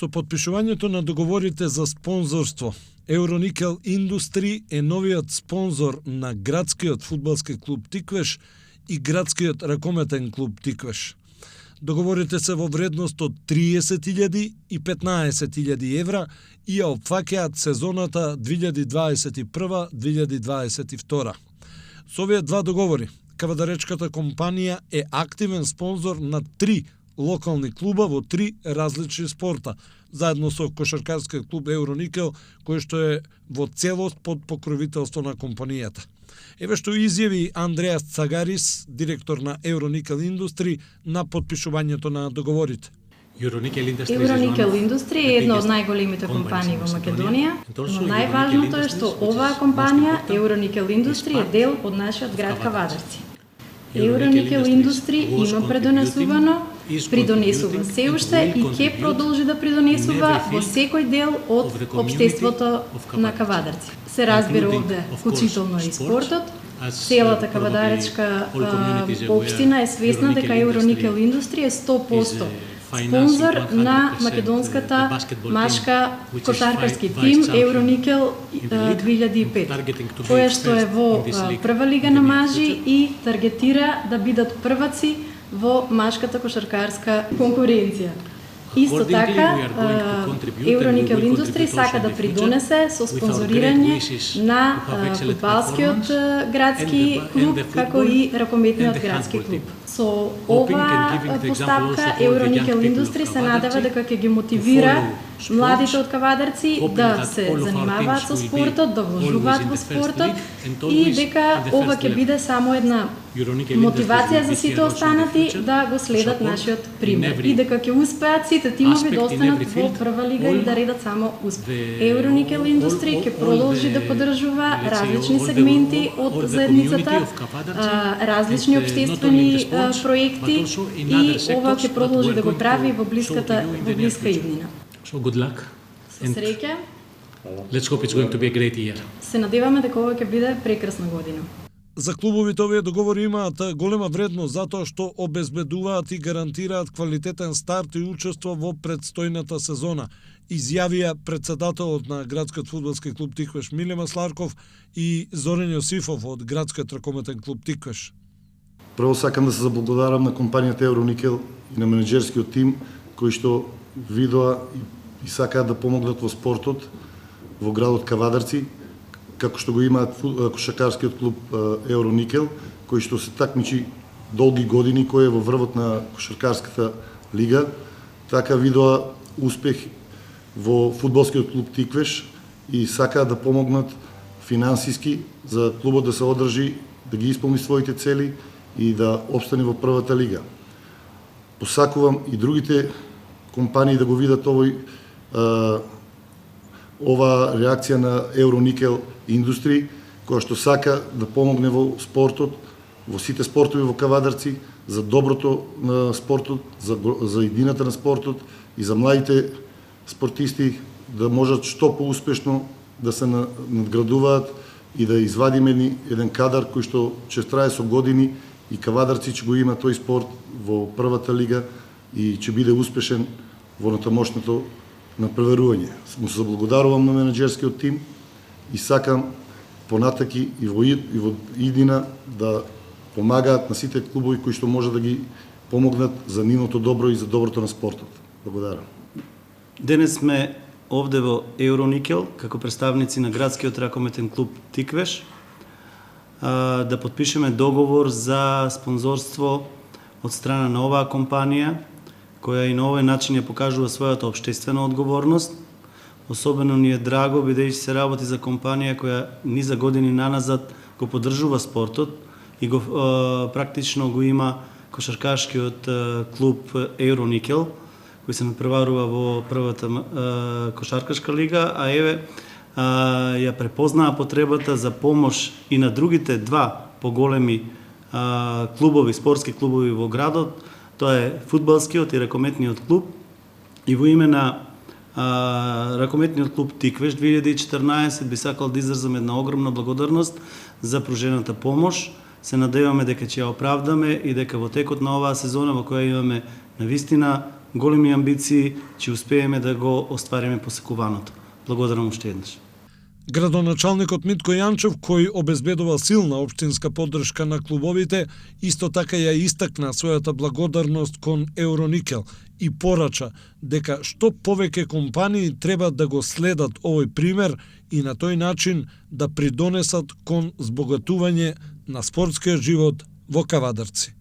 Со потпишувањето на договорите за спонзорство, Евроникел Индустри е новиот спонзор на градскиот фудбалски клуб Тиквеш и градскиот ракометен клуб Тиквеш. Договорите се во вредност од 30.000 и 15.000 евра и ја опфаќаат сезоната 2021-2022. Со овие два договори, Кавадаречката компанија е активен спонзор на 3 локални клуба во 3 различни спорта, заедно со кошаркарскиот клуб Евроникел, кој што е во целост под покровителство на компанијата. Еве што изјави Андреас Цагарис, директор на Евроникел Индустри, на потпишувањето на договорите. Евроникел Индустри е една од најголемите компании во Македонија, но најважното е што оваа компанија, Евроникел Индустри, е дел од нашиот град Кавадарци. Евроникел Индустри има придонесува се уште и ќе продолжи да придонесува во секој дел од општеството на Кавадарци. Се разбира овде вклучително и спортот. Целата кавадаречка општина е свесна дека Евроникел Индустри е 100% спонзор на македонската машка кошаркарски тим Евроникел 2005, која што е во прва лига на мажи и таргетира да бидат прваци во машката кошаркарска конкуренција. Исто така, Евроникел Индустри сака да придонесе со спонзорирање на фудбалскиот градски клуб, како и ракометниот градски клуб. Со ова постапка Евроникел Индустри се надева дека ќе ги мотивира младите од Кавадарци да се занимаваат со спортот, да вложуваат во спортот и дека ова ќе биде само една мотивација за сите останати да го следат нашиот пример и дека ќе успеат сите тимови да останат во прва лига и да редат само успех. Евроникел Индустри ќе продолжи да поддржува различни сегменти од заедницата, различни општествени проекти и ова ќе продолжи да го прави во блиска иднина. So good luck. Среќа. Let's hope it's going to be a great year. Се надеваме дека ова ќе биде прекрасна година. За клубовите овие договори имаат голема вредност затоа што обезбедуваат и гарантираат квалитетен старт и учество во предстојната сезона, изјавија претседателот на градскиот фудбалски клуб Тиквеш Миле Масларков и Зорен Јосифов од градскиот ракометен клуб Тиквеш. Прво сакам да се заблагодарам на компанијата Евроникел и на менеджерскиот тим кои што видоа и сакаат да помогнат во спортот во градот Кавадарци, како што го имаат кошаркарскиот клуб Евроникел, кој што се такмичи долги години, кој е во врвот на кошаркарската лига, така видоа успех во фудбалскиот клуб Тиквеш и сакаат да помогнат финансиски за клубот да се одржи, да ги исполни своите цели и да обстане во првата лига. Посакувам и другите компании да го видат ова реакција на Евроникел Индустри, која што сака да помогне во спортот, во сите спортови во Кавадарци, за доброто на спортот, за иднината на спортот и за младите спортисти да можат што поуспешно да се надградуваат и да извадиме еден кадар кој што ќе трае со години и Кавадарци ќе го има тој спорт во првата лига и ќе биде успешен во натамошното напреварување. Му се заблагодарувам на менеджерскиот тим и сакам понатаки и во иднина да помагаат на сите клубови кои што може да ги помогнат за нивното добро и за доброто на спортот. Благодарам. Денес сме овде во Евроникел како представници на градскиот ракометен клуб Тиквеш да потпишеме договор за спонзорство од страна на оваа компанија, која и на овој начин ја покажува својата општествена одговорност. Особено ни е драго, бидејќи се работи за компанија која низа години наназад го поддржува спортот и го практично го има кошаркарскиот клуб Евроникел, кој се надпреварува во првата кошаркашка лига, а еве ја препознаа потребата за помош и на другите два поголеми клубови, спортски клубови во градот. Тоа е фудбалскиот и ракометниот клуб. И во име на ракометниот клуб Тиквеш 2014 би сакал да изразам една огромна благодарност за пружената помош. Се надеваме дека ќе ја оправдаме и дека во текот на оваа сезона во која имаме навистина големи амбиции, ќе успееме да го оствариме посекуваното. Благодарам уште еднаш. Градоначалникот Митко Јанчев, кој обезбедува силна општинска поддршка на клубовите, исто така ја истакна својата благодарност кон Евроникел и порача дека што повеќе компании треба да го следат овој пример и на тој начин да придонесат кон збогатување на спортскиот живот во Кавадарци.